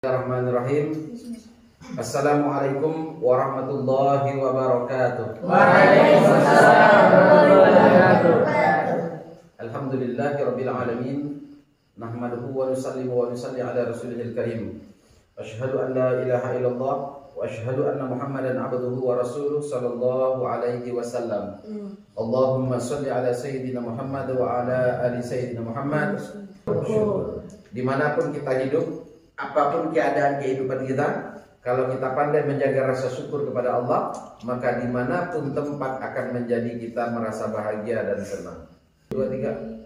Bismillahirrahmanirrahim. Assalamualaikum warahmatullahi wabarakatuh. Waalaikumsalam warahmatullahi wabarakatuh. Alhamdulillahirabbil alamin. Nahmaduhu wa nusallimu wa nusalli ala rasulihil karim. Asyhadu an la ilaha illallah wa asyhadu anna Muhammadan abduhu wa rasuluh sallallahu alaihi wasallam. Allahumma shalli ala sayyidina Muhammad wa ala ali sayyidina Muhammad. Dimanapun kita hidup, apapun keadaan kehidupan kita, kalau kita pandai menjaga rasa syukur kepada Allah, maka dimanapun tempat akan menjadi kita merasa bahagia dan senang. 2, 3.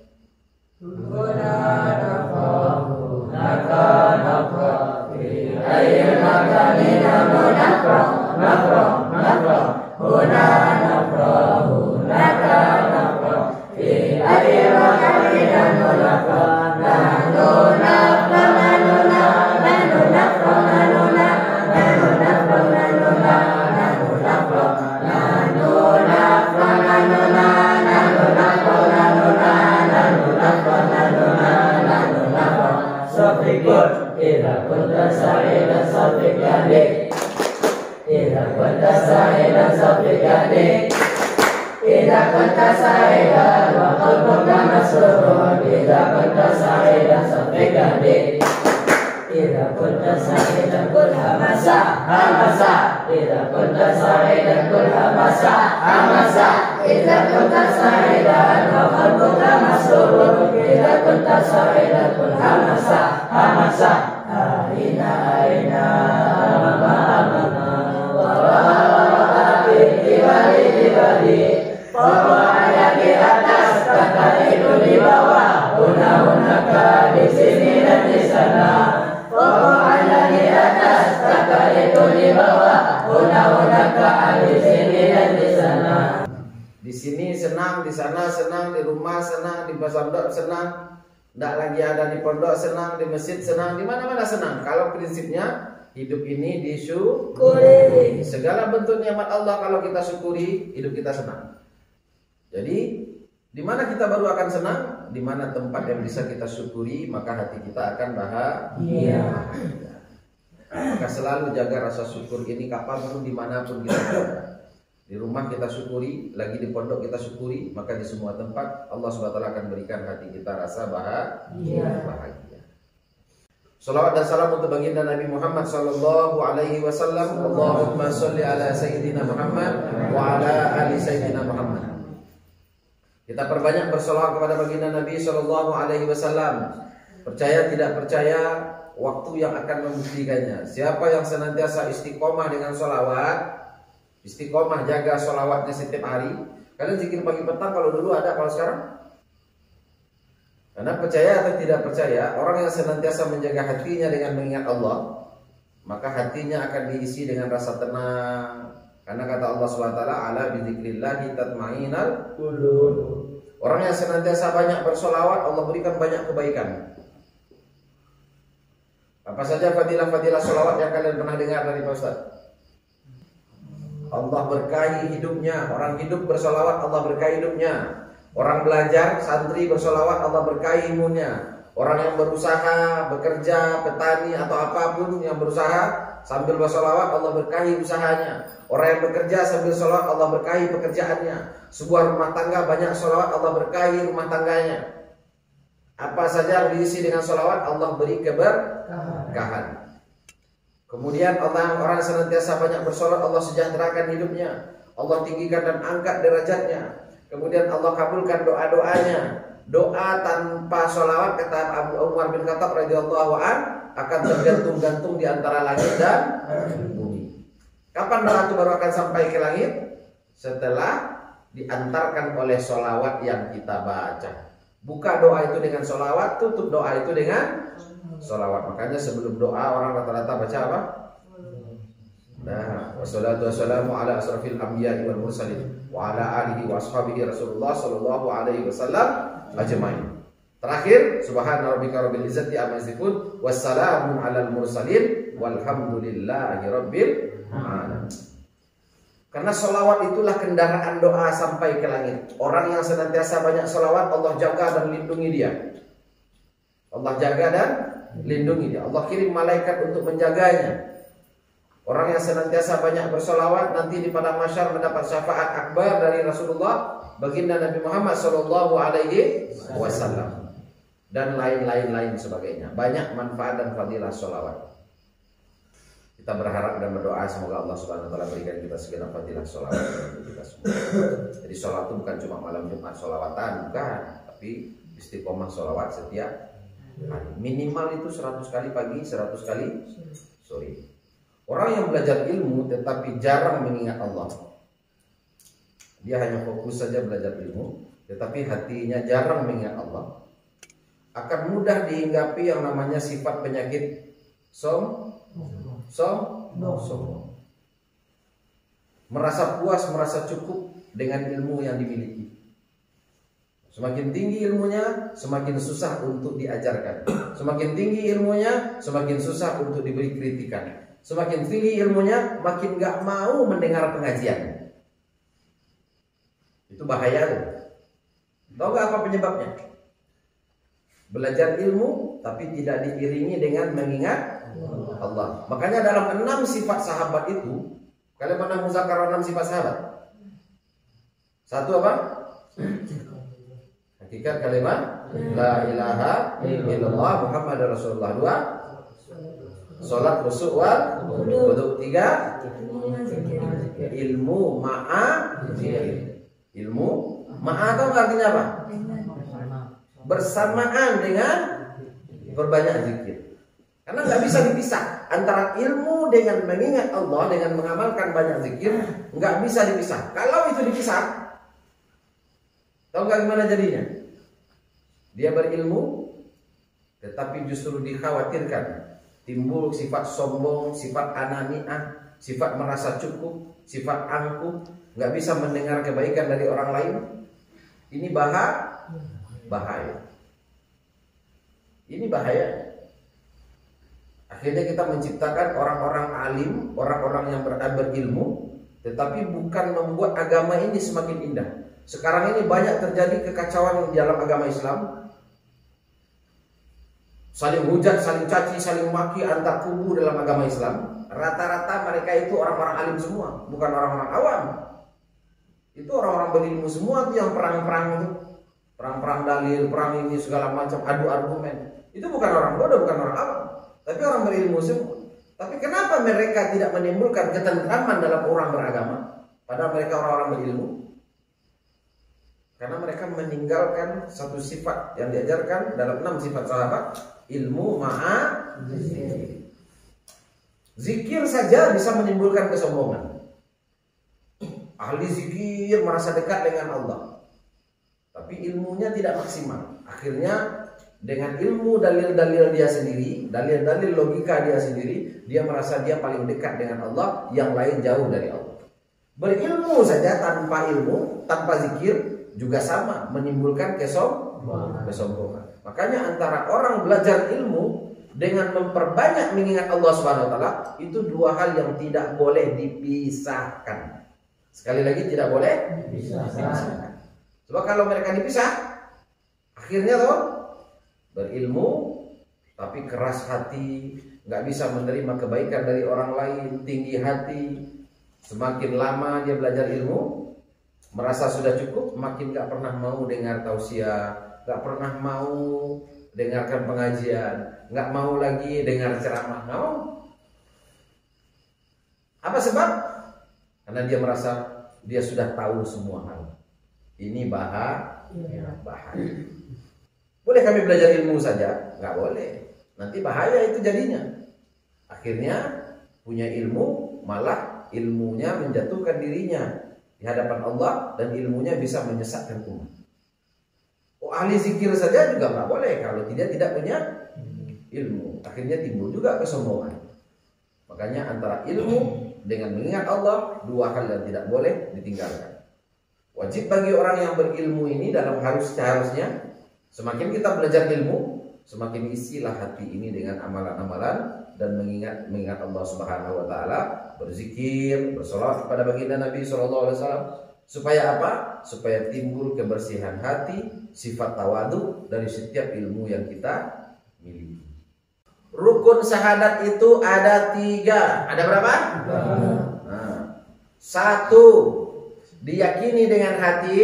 Di sini senang, di sana senang, di rumah senang, di pondok senang, tidak lagi ada di pondok senang, di masjid senang, di mana-mana senang. Kalau prinsipnya hidup ini disyukuri. Segala bentuk nikmat Allah kalau kita syukuri, hidup kita senang. Jadi di mana kita baru akan senang? Di mana tempat yang bisa kita syukuri, maka hati kita akan bahagia. Maka selalu jaga rasa syukur ini kapanpun, dimanapun kita berada. Di rumah kita syukuri, lagi di pondok kita syukuri, maka di semua tempat Allah SWT akan berikan hati kita rasa bahagia. Salawat dan salam untuk baginda Nabi Muhammad sallallahu alaihi wasallam. Allahumma sholli ala sayyidina Muhammad wa ala ali sayyidina Muhammad. Kita perbanyak bersolawat kepada baginda Nabi sallallahu alaihi wasallam. Percaya tidak percaya, waktu yang akan membuktikannya. Siapa yang senantiasa istiqomah dengan solawat, istiqomah jaga solawatnya setiap hari. Kalian zikir pagi petang kalau dulu ada, kalau sekarang? Karena percaya atau tidak percaya, orang yang senantiasa menjaga hatinya dengan mengingat Allah, maka hatinya akan diisi dengan rasa tenang. Karena kata Allah SWT, ala bidzikrillahi tatma'innal qulub. Orang yang senantiasa banyak bersolawat, Allah berikan banyak kebaikan. Apa saja fadilah-fadilah solawat yang kalian pernah dengar dari Pak Ustaz? Allah berkahi hidupnya. Orang hidup bersolawat, Allah berkahi hidupnya. Orang belajar, santri bersolawat, Allah berkahi ilmunya. Orang yang berusaha, bekerja, petani atau apapun yang berusaha sambil bersolawat, Allah berkahi usahanya. Orang yang bekerja sambil solawat, Allah berkahi pekerjaannya. Sebuah rumah tangga banyak solawat, Allah berkahi rumah tangganya. Apa saja yang diisi dengan solawat, Allah beri keberkahan. Kemudian orang senantiasa banyak bersolat, Allah sejahterakan hidupnya, Allah tinggikan dan angkat derajatnya. Kemudian Allah kabulkan doa-doanya. Doa tanpa sholawat, kata Abu Umar bin Khattab radhiyallahu an, akan tergantung-gantung di antara langit dan bumi. Kapan doa itu baru akan sampai ke langit? Setelah diantarkan oleh sholawat yang kita baca. Buka doa itu dengan sholawat, tutup doa itu dengan sholawat. Makanya sebelum doa orang rata-rata baca apa? Nah, wassalatu wassalamu ala asrafil anbiya'i wal mursalin wa ala alihi wa ashabihi Rasulullah sallallahu alaihi wasallam ajmain. Terakhir, subhana rabbika rabbil izzati amma yasifun wassalamun alal mursalin walhamdulillahi rabbil alamin. Karena sholawat itulah kendaraan doa sampai ke langit. Orang yang senantiasa banyak sholawat, Allah jaga dan lindungi dia. Allah jaga dan lindungi dia. Allah kirim malaikat untuk menjaganya. Orang yang senantiasa banyak bersolawat nanti di padang mahsyar mendapat syafaat akbar dari Rasulullah, baginda Nabi Muhammad Shallallahu Alaihi Wasallam, dan lain-lain sebagainya. Banyak manfaat dan fadilah solawat. Kita berharap dan berdoa semoga Allah Subhanahu Wa Taala berikan kita segenap fadilah solawat untuk kita semua. Jadi solawat itu bukan cuma malam Jumat solawatan, bukan, tapi istiqomah solawat setiap hari. Minimal itu 100 kali pagi, 100 kali sore. Orang yang belajar ilmu tetapi jarang mengingat Allah, dia hanya fokus saja belajar ilmu tetapi hatinya jarang mengingat Allah, akan mudah dihinggapi yang namanya sifat penyakit sombong. Merasa puas, merasa cukup dengan ilmu yang dimiliki. Semakin tinggi ilmunya, semakin susah untuk diajarkan. Semakin tinggi ilmunya, semakin susah untuk diberi kritikan. Semakin tinggi ilmunya, makin gak mau mendengar pengajian. Itu bahaya tuh. Tahu gak apa penyebabnya? Belajar ilmu tapi tidak diiringi dengan mengingat Allah. Makanya dalam 6 sifat sahabat itu, kalian pernah muzakarah 6 sifat sahabat? Satu apa? Hakikat kalimat la ilaha illallah Muhammadar Rasulullah. 2, sholat khusyuk wal wudu. 3, ilmu ma'a zikir. Ilmu ma'a itu artinya apa? Bersamaan dengan berbanyak zikir. Karena nggak bisa dipisah antara ilmu dengan mengingat Allah, dengan mengamalkan banyak zikir, nggak bisa dipisah. Kalau itu dipisah, tahu nggak gimana jadinya? Dia berilmu, tetapi justru dikhawatirkan timbul sifat sombong, sifat ananiah, sifat merasa cukup, sifat angkuh, nggak bisa mendengar kebaikan dari orang lain. Ini bahaya. Ini bahaya. Akhirnya kita menciptakan orang-orang alim, orang-orang yang berilmu, tetapi bukan membuat agama ini semakin indah. Sekarang ini banyak terjadi kekacauan di dalam agama Islam. Saling hujat, saling caci, saling maki antar kubu dalam agama Islam. Rata-rata mereka itu orang-orang alim semua, bukan orang-orang awam. Itu orang-orang berilmu semua tuh yang perang-perang itu. Perang-perang dalil, perang ini segala macam, adu argumen. Itu bukan orang bodoh, bukan orang awam, tapi orang berilmu semua. Tapi kenapa mereka tidak menimbulkan ketentraman dalam orang beragama? Padahal mereka orang-orang berilmu. Karena mereka meninggalkan satu sifat yang diajarkan dalam 6 sifat sahabat. Ilmu ma'a zikir. Zikir saja bisa menimbulkan kesombongan. Ahli zikir merasa dekat dengan Allah, tapi ilmunya tidak maksimal. Akhirnya dengan ilmu dalil-dalil dia sendiri, dalil-dalil logika dia sendiri, dia merasa dia paling dekat dengan Allah, yang lain jauh dari Allah. Berilmu saja tanpa ilmu, tanpa zikir juga sama menimbulkan kesombongan. Makanya antara orang belajar ilmu dengan memperbanyak mengingat Allah Subhanahu wa taala, itu 2 hal yang tidak boleh dipisahkan. Sekali lagi tidak boleh dipisahkan. Sebab kalau mereka dipisah, akhirnya tuh berilmu tapi keras hati, nggak bisa menerima kebaikan dari orang lain, tinggi hati. Semakin lama dia belajar ilmu, merasa sudah cukup, makin nggak pernah mau dengar tausiah, nggak pernah mau dengarkan pengajian, nggak mau lagi dengar ceramah. Nggak mau. Apa sebab? Karena dia merasa dia sudah tahu semua hal. Ini bahaya. Boleh kami belajar ilmu saja? Nggak boleh. Nanti bahaya itu jadinya. Akhirnya punya ilmu, malah ilmunya menjatuhkan dirinya di hadapan Allah, dan ilmunya bisa menyesatkan umat. Ahli zikir saja juga nggak boleh kalau tidak punya ilmu. Akhirnya timbul juga kesombongan. Makanya antara ilmu dengan mengingat Allah, 2 hal yang tidak boleh ditinggalkan. Wajib bagi orang yang berilmu ini dalam seharusnya semakin kita belajar ilmu, semakin isilah hati ini dengan amalan-amalan dan mengingat Allah Subhanahu wa taala, berzikir, bersolawat kepada baginda Nabi SAW. Supaya apa? Supaya timbul kebersihan hati, sifat tawadu dari setiap ilmu yang kita miliki. rukun syahadat itu ada 3. Ada berapa? Nah, 1 diyakini dengan hati,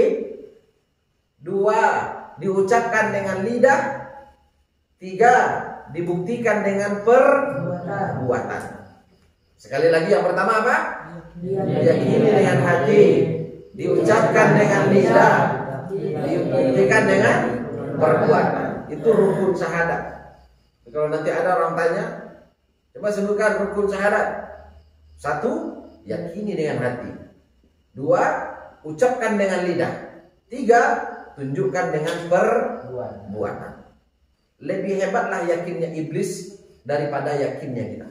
2 diucapkan dengan lidah, 3 dibuktikan dengan perbuatan. Sekali lagi, yang pertama apa? Diyakini dengan hati, diucapkan dengan lidah, dibuktikan dengan perbuatan. Itu rukun syahadat. Kalau nanti ada orang tanya, coba sebutkan rukun syahadat. 1, yakini dengan hati. 2, ucapkan dengan lidah. 3, tunjukkan dengan perbuatan. Lebih hebatlah yakinnya iblis daripada yakinnya kita.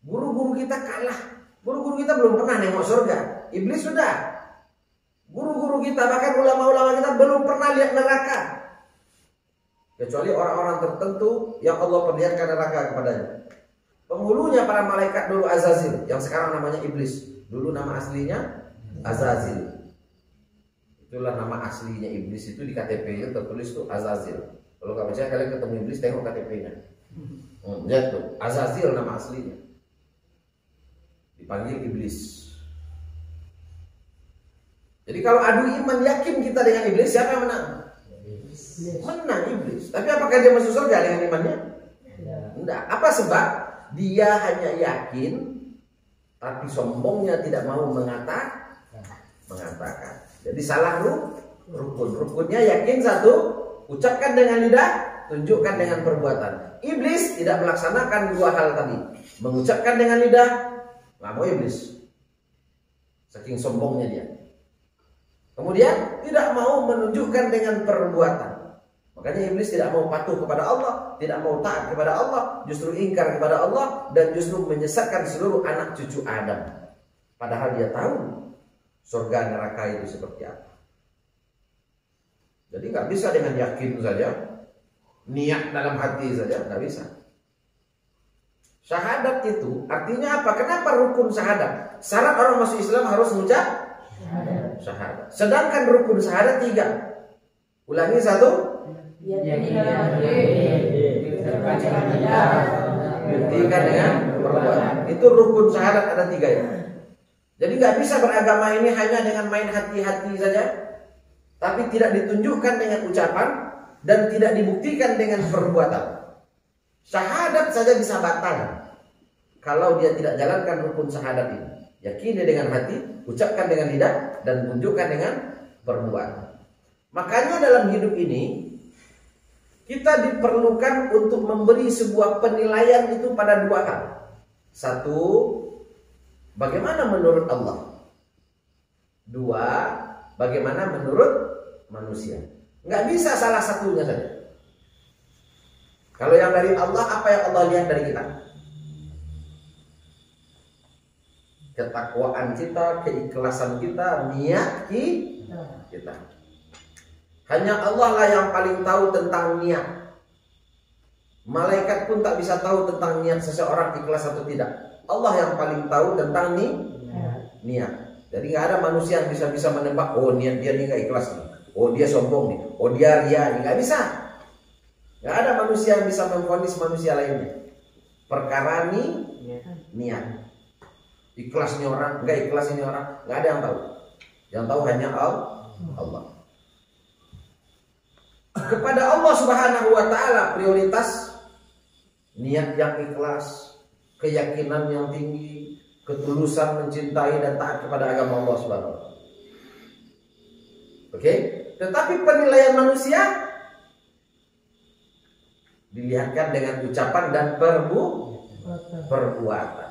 Guru-guru kita kalah. Guru-guru kita belum pernah nengok surga. Iblis sudah. Guru-guru kita, bahkan ulama-ulama kita belum pernah lihat neraka. Kecuali orang-orang tertentu yang Allah perlihatkan neraka kepadanya. Penghulunya para malaikat dulu Azazil, yang sekarang namanya iblis. Dulu nama aslinya Azazil. Itulah nama aslinya iblis, itu di KTP itu tertulis tuh Azazil. Kalau nggak percaya kalian ketemu iblis, tengok KTP-nya. Lihat tuh, Azazil nama aslinya. Dipanggil iblis. Jadi kalau adu iman yakin kita dengan iblis, siapa yang menang? Menang iblis. Tapi apakah dia masuk surga dengan imannya? Enggak. Apa sebab? Dia hanya yakin, tapi sombongnya tidak mau mengatakan. Jadi salah rukun. Rukunnya yakin 1, ucapkan dengan lidah, tunjukkan dengan perbuatan. Iblis tidak melaksanakan 2 hal tadi. Mengucapkan dengan lidah, nggak mau iblis. Saking sombongnya dia. Kemudian tidak mau menunjukkan dengan perbuatan. Makanya iblis tidak mau patuh kepada Allah, tidak mau taat kepada Allah, justru ingkar kepada Allah, dan justru menyesatkan seluruh anak cucu Adam. Padahal dia tahu surga neraka itu seperti apa. Jadi nggak bisa dengan yakin saja, niat dalam hati saja, nggak bisa. Syahadat itu artinya apa? Kenapa rukun syahadat? Syarat orang masuk Islam harus mengucap syahadat. Sedangkan rukun syahadat 3. Ulangi 1. Buktikan dengan perbuatan. Itu rukun syahadat ada 3 ya. Jadi nggak bisa beragama ini hanya dengan main hati-hati saja, tapi tidak ditunjukkan dengan ucapan dan tidak dibuktikan dengan perbuatan. Syahadat saja bisa batal kalau dia tidak jalankan rukun syahadat ini. Yakini dengan hati, ucapkan dengan lidah, dan tunjukkan dengan perbuatan. Makanya dalam hidup ini kita diperlukan untuk memberi sebuah penilaian itu pada 2 hal. 1, bagaimana menurut Allah. 2, bagaimana menurut manusia. Nggak bisa salah satunya saja. Kalau yang dari Allah, apa yang Allah lihat dari kita? Ketakwaan kita, keikhlasan kita, niat kita. Hanya Allah lah yang paling tahu tentang niat. Malaikat pun tak bisa tahu tentang niat seseorang ikhlas atau tidak. Allah yang paling tahu tentang niat. Jadi nggak ada manusia yang bisa menebak, oh niat dia ini nggak ikhlas nih, oh dia sombong nih, oh dia ria nih, nggak bisa. Nggak ada manusia yang bisa memvonis manusia lainnya. Perkara niat. Ikhlas ini orang, nggak ikhlas ini orang, nggak ada yang tahu. Yang tahu hanya Allah. Kepada Allah Subhanahu wa Ta'ala prioritas niat yang ikhlas, keyakinan yang tinggi, ketulusan mencintai dan taat kepada agama Allah Subhanahu wa Ta'ala. Oke? Tetapi penilaian manusia dilihatkan dengan ucapan dan perbuatan.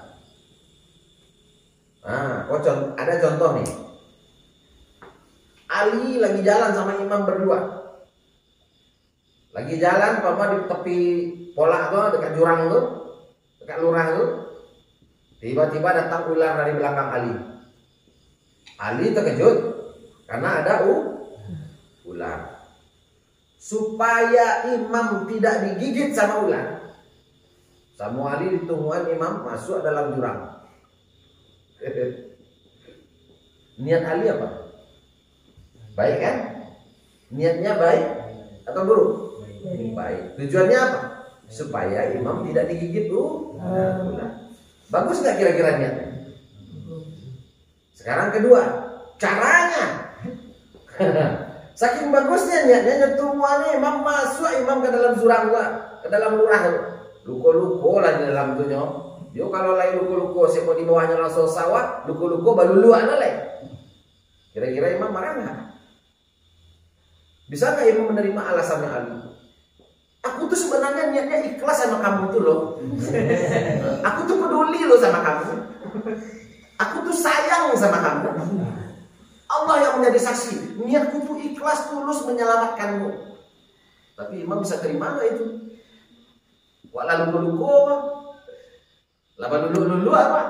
Nah, ada contoh nih. Ali lagi jalan sama imam berdua. Lagi jalan, papa di tepi polak tuh, dekat jurang tuh, dekat lurah tuh. Tiba-tiba datang ular dari belakang Ali. Ali terkejut karena ada ular. Supaya imam tidak digigit sama ular, sama Ali ditungguan imam masuk dalam jurang. Niat Ali apa? Baik kan? Niatnya baik atau buruk? Baik. Tujuannya apa? supaya imam tidak digigit ular. Bagus nggak kira-kira niatnya? Sekarang kedua, caranya. Saking bagusnya niatnya nyetuannya imam masuk imam ke dalam jurang ke dalam lurah. Luko-luko lah di dalam tuh nyo. Yo kalau lain luko-luko siapa di bawahnya langsung sawah, luko-luko balulu ana lain. Kira-kira imam marah nggak? Bisa nggak imam menerima alasannya Ali? Aku tuh sebenarnya niatnya ikhlas sama kamu tuh loh. Aku tuh peduli loh sama kamu. Aku tuh sayang sama kamu. Allah yang menjadi saksi. Niatku tuh ikhlas tulus menyelamatkanmu. Tapi imam bisa terima nggak itu? Wala luko-luko, laba lulu apa?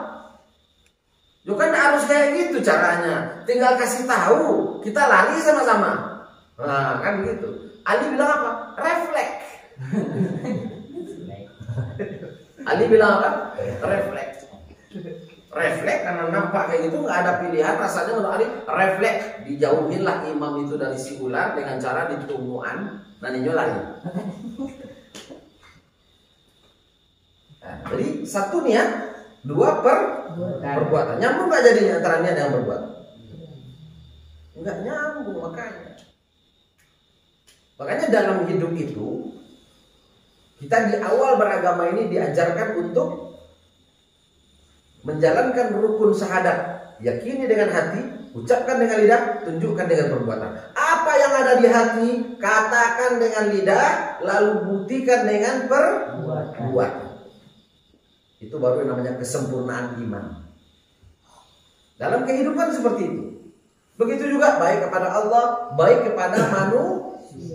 Yo kan harus kayak gitu caranya. Tinggal kasih tahu, kita lari sama-sama. Nah, kan gitu. Ali bilang apa? Refleks. Ali bilang apa? Refleks. Refleks karena nampak kayak gitu nggak ada pilihan. Rasanya menurut Ali refleks. Dijauhinlah imam itu dari si ular dengan cara ditumuan dan lari. Nah, jadi satu niat, dua perbuatan. Nyambung nggak jadinya antara niat dan perbuatan? Nggak nyambung makanya. Makanya dalam hidup itu kita di awal beragama ini diajarkan untuk menjalankan rukun syahadat. Yakini dengan hati, ucapkan dengan lidah, tunjukkan dengan perbuatan. Apa yang ada di hati, katakan dengan lidah, lalu buktikan dengan perbuatan. Itu baru yang namanya kesempurnaan iman. Dalam kehidupan seperti itu. Begitu juga baik kepada Allah, baik kepada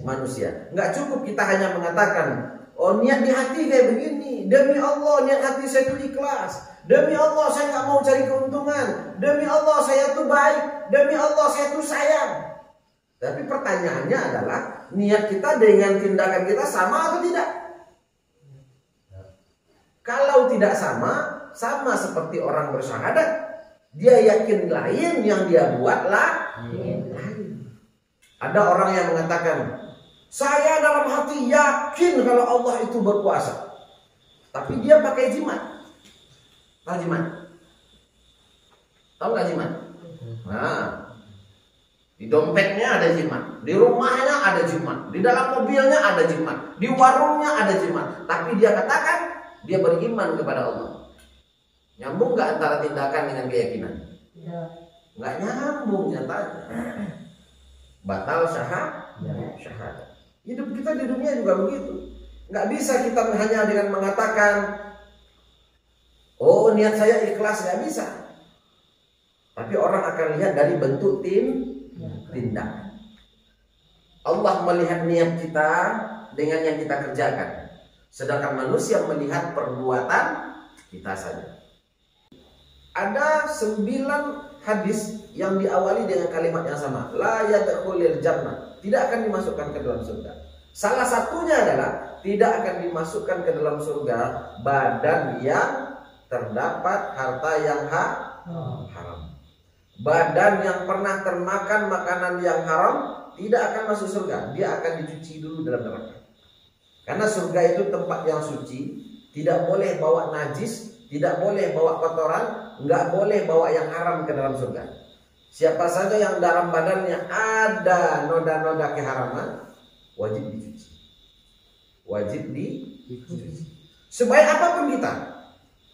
manusia. Nggak cukup kita hanya mengatakan, oh niat di hati kayak begini. Demi Allah niat hati saya itu ikhlas. Demi Allah saya nggak mau cari keuntungan. Demi Allah saya tuh baik. Demi Allah saya tuh sayang. Tapi pertanyaannya adalah niat kita dengan tindakan kita sama atau tidak? Kalau tidak sama seperti orang bersyahadat, dia yakin lain yang dia buatlah lain. Ada orang yang mengatakan, saya dalam hati yakin kalau Allah itu berkuasa, tapi dia pakai jimat. Tahu jimat? Tahu nggak jimat? Nah, di dompetnya ada jimat, di rumahnya ada jimat, di dalam mobilnya ada jimat, di warungnya ada jimat. Tapi dia katakan dia beriman kepada Allah. Nyambung nggak antara tindakan dengan keyakinan? Nggak nyambung nyatanya. Batal syahadat. Hidup kita di dunia juga begitu. Nggak bisa kita hanya dengan mengatakan, oh niat saya ikhlas, nggak bisa. Tapi orang akan lihat dari bentuk tindakan. Allah melihat niat kita dengan yang kita kerjakan. Sedangkan manusia melihat perbuatan kita saja. Ada 9 hadis yang diawali dengan kalimat yang sama. La yadkhulul jannah. Tidak akan dimasukkan ke dalam surga. Salah satunya adalah tidak akan dimasukkan ke dalam surga badan yang terdapat harta yang haram. Badan yang pernah termakan makanan yang haram tidak akan masuk surga. Dia akan dicuci dulu dalam neraka. Karena surga itu tempat yang suci, tidak boleh bawa najis, tidak boleh bawa kotoran, nggak boleh bawa yang haram ke dalam surga. Siapa saja yang dalam badannya ada noda-noda keharaman, wajib dicuci. Wajib dicuci. Sebaik apapun kita.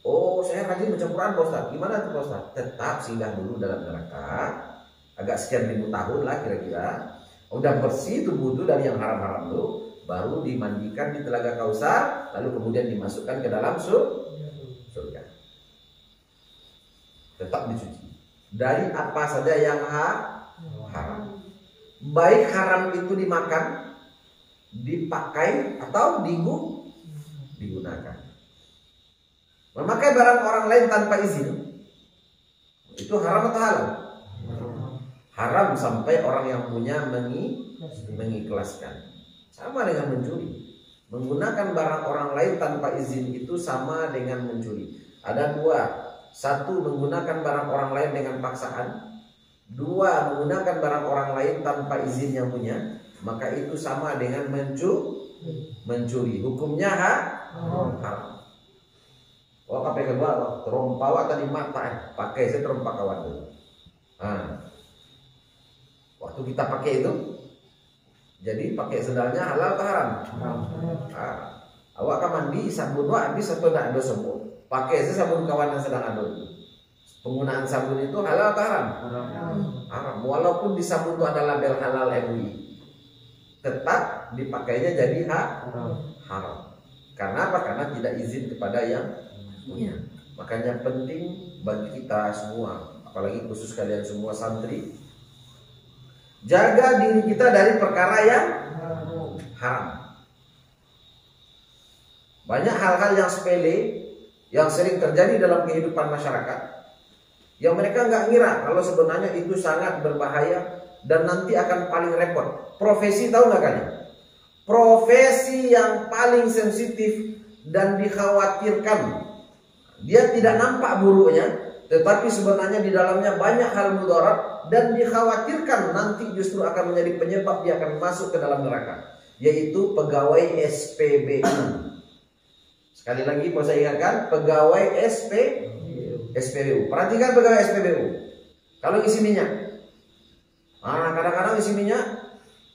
Oh, saya rajin baca Quran, Pak Ustaz. Gimana tuh Pak Ustaz? Tetap singgah dulu dalam neraka. Agak sekian ribu tahun lah kira-kira. Udah bersih tubuh itu dari yang haram-haram itu, baru dimandikan di Telaga Kausar, lalu kemudian dimasukkan ke dalam surga. Tetap dicuci dari apa saja yang haram. Baik haram itu dimakan, dipakai atau digunakan. Memakai barang orang lain tanpa izin itu haram atau halal? Haram sampai orang yang punya mengikhlaskan. Sama dengan mencuri. Menggunakan barang orang lain tanpa izin itu sama dengan mencuri. Ada 2. 1, menggunakan barang orang lain dengan paksaan. 2, menggunakan barang orang lain tanpa izin yang punya. Maka itu sama dengan mencuri. Hukumnya Haram. Oh KP kedua, terompah tadi mata, pakai saya terompak kawan dulu. Nah, waktu kita pakai itu, jadi pakai sendalnya halal atau haram? Haram. Awak kan mandi sabun habis atau tidak ada sabun? Pakai saja sabun kawan yang sedang aduk. Penggunaan sabun itu halal atau haram? Haram. Walaupun di sabun itu ada label halal MUI, tetap dipakainya jadi haram. Karena apa? Karena tidak izin kepada yang punya. Makanya penting bagi kita semua, apalagi khusus kalian semua santri, jaga diri kita dari perkara yang haram. Banyak hal-hal yang sepele yang sering terjadi dalam kehidupan masyarakat, yang mereka nggak ngira kalau sebenarnya itu sangat berbahaya dan nanti akan paling repot. Profesi, tahu nggak kalian? Profesi yang paling sensitif dan dikhawatirkan. Dia tidak nampak buruknya, tetapi sebenarnya di dalamnya banyak hal mudarat dan dikhawatirkan nanti justru akan menjadi penyebab dia akan masuk ke dalam neraka, yaitu pegawai SPBU. Sekali lagi mau saya ingatkan, pegawai SPBU. Perhatikan pegawai SPBU. Kalau isi minyak, kadang-kadang isi minyak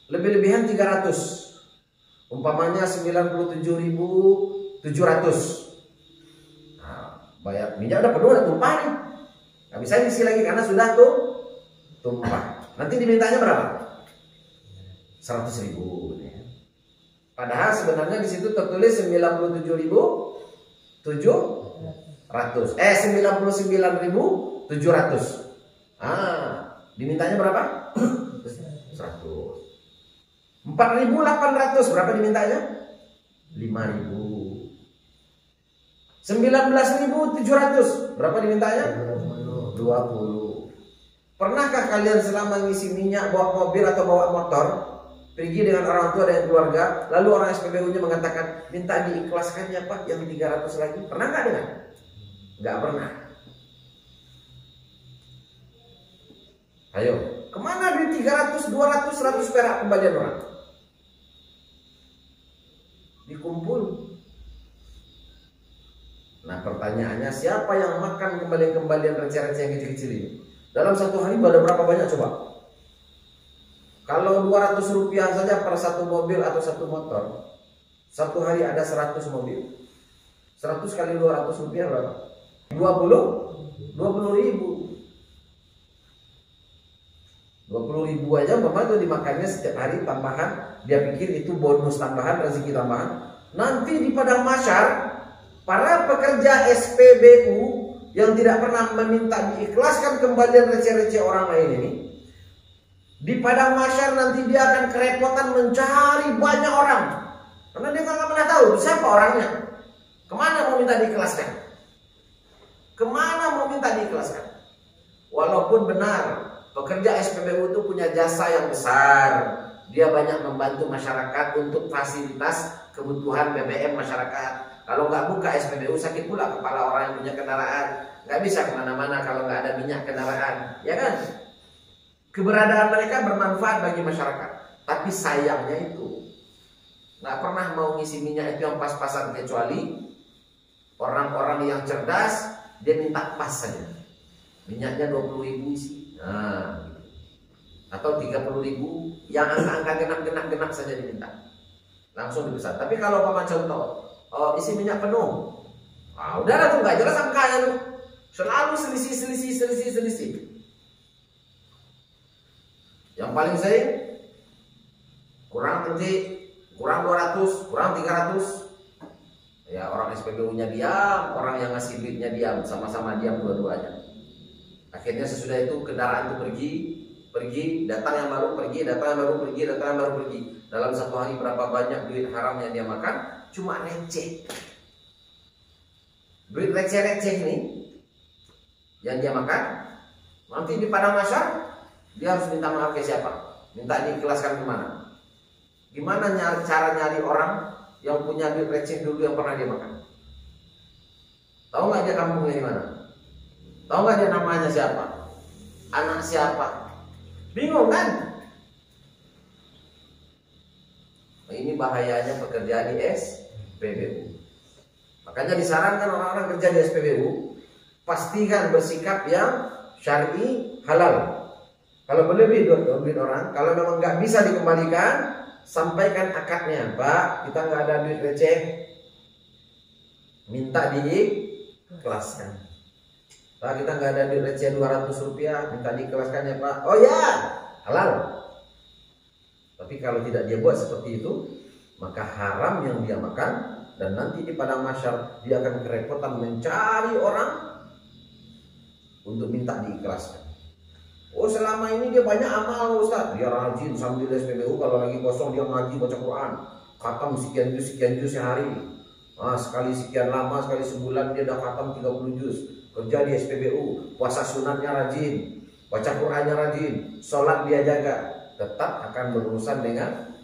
lebih-lebihan 300. Umpamanya 97.700. Bayar minyak udah penuh, udah tumpah nih, nggak bisa isi lagi karena sudah tumpah. Nanti dimintanya berapa? 100.000. Padahal sebenarnya di situ tertulis 97.700. 99.700. Dimintanya berapa? 100. 4.800 berapa dimintanya? 5.000. 19.700 berapa dimintanya? 20. Pernahkah kalian selama ngisi minyak bawa mobil atau bawa motor, pergi dengan orang tua dan keluarga, lalu orang SPBU-nya mengatakan minta diikhlaskannya Pak yang 300 lagi? Pernah nggak dengar? Nggak pernah. Ayo, kemana duit 300, 200, 100 perak kembalian orang? Dikumpul. Nah pertanyaannya, siapa yang makan kembalian-kembalian receh-receh yang kecil-kecil ini? Dalam satu hari ada berapa banyak coba? Kalau 200 rupiah saja per satu mobil atau satu motor, satu hari ada 100 mobil. 100 kali 200 rupiah berapa? 20.000. 20.000 aja umpamanya itu dimakannya setiap hari tambahan. Dia pikir itu bonus tambahan, rezeki tambahan. Nanti di padang mahsyar, para pekerja SPBU yang tidak pernah meminta diikhlaskan kembalian receh-receh orang lain ini, di padang mahsyar nanti dia akan kerepotan mencari banyak orang, karena dia nggak pernah tahu siapa orangnya, kemana mau minta diikhlaskan, kemana mau minta diikhlaskan. Walaupun benar pekerja SPBU itu punya jasa yang besar, dia banyak membantu masyarakat untuk fasilitas kebutuhan BBM masyarakat. Kalau nggak buka SPBU sakit pula kepala orang yang punya kendaraan, nggak bisa kemana-mana kalau nggak ada minyak kendaraan, ya kan? Keberadaan mereka bermanfaat bagi masyarakat, tapi sayangnya itu nggak pernah mau ngisi minyak itu yang pas-pasan, kecuali orang-orang yang cerdas dia minta pas saja, minyaknya 20.000 isi, atau 30.000 yang angka-angka genap saja diminta, langsung dipesan. Tapi kalau paman contoh, isi minyak penuh, udahlah tuh nggak jelas angkanya tuh, selalu selisih. Yang paling sering kurang 200, kurang 300. Ya orang SPBU-nya diam, orang yang ngasih duitnya diam, sama-sama diam dua-duanya. Akhirnya sesudah itu kendaraan itu pergi, datang yang baru pergi, datang yang baru pergi. Dalam satu hari berapa banyak duit haram yang dia makan? Cuma receh. Duit receh-receh ini yang dia makan, nanti di padang mahsyar dia harus minta maaf ke siapa? Minta diikhlaskan kemana? Gimana cara nyari orang yang punya duit receh dulu yang pernah dia makan? Tahu nggak dia kampungnya di mana? Tahu nggak dia namanya siapa? Anak siapa? Bingung kan? Nah, ini bahayanya pekerjaan di SPBU. Makanya disarankan orang-orang kerja di SPBU pastikan bersikap yang syar'i halal. Kalau berlebih duit orang, kalau memang nggak bisa dikembalikan, sampaikan akadnya, Pak, kita nggak ada duit receh, minta diikhlaskan. Pak, kita nggak ada duit receh 200 rupiah, minta diikhlaskan ya Pak. Oh ya, halal. Tapi kalau tidak dia buat seperti itu, maka haram yang dia makan, dan nanti di padang mahsyar dia akan kerepotan mencari orang untuk minta diikhlaskan. Oh, selama ini dia banyak amal Ustaz, dia rajin sambil di SPBU, kalau lagi kosong dia ngaji baca Quran, khatam sekian juz sehari. Sekali sekian lama, sekali sebulan dia dah khatam 30 juz. Kerja di SPBU, puasa sunatnya rajin, baca Qurannya rajin, sholat dia jaga, tetap akan berurusan dengan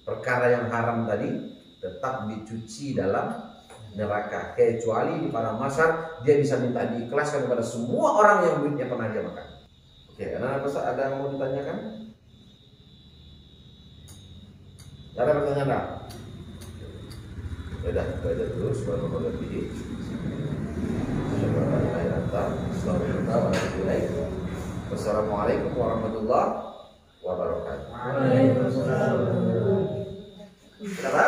perkara yang haram tadi, tetap dicuci dalam neraka. Kecuali di padang mahsyar dia bisa minta diikhlaskan kepada semua orang yang duitnya pernah dia makan. Oke, anak-anak ada yang mau ditanyakan? Ada pertanyaan tak? Sudah, kita aja dulu. Subhanallah bihi. Wassalamualaikum warahmatullahi wabarakatuh. Waalaikumsalam. Kenapa?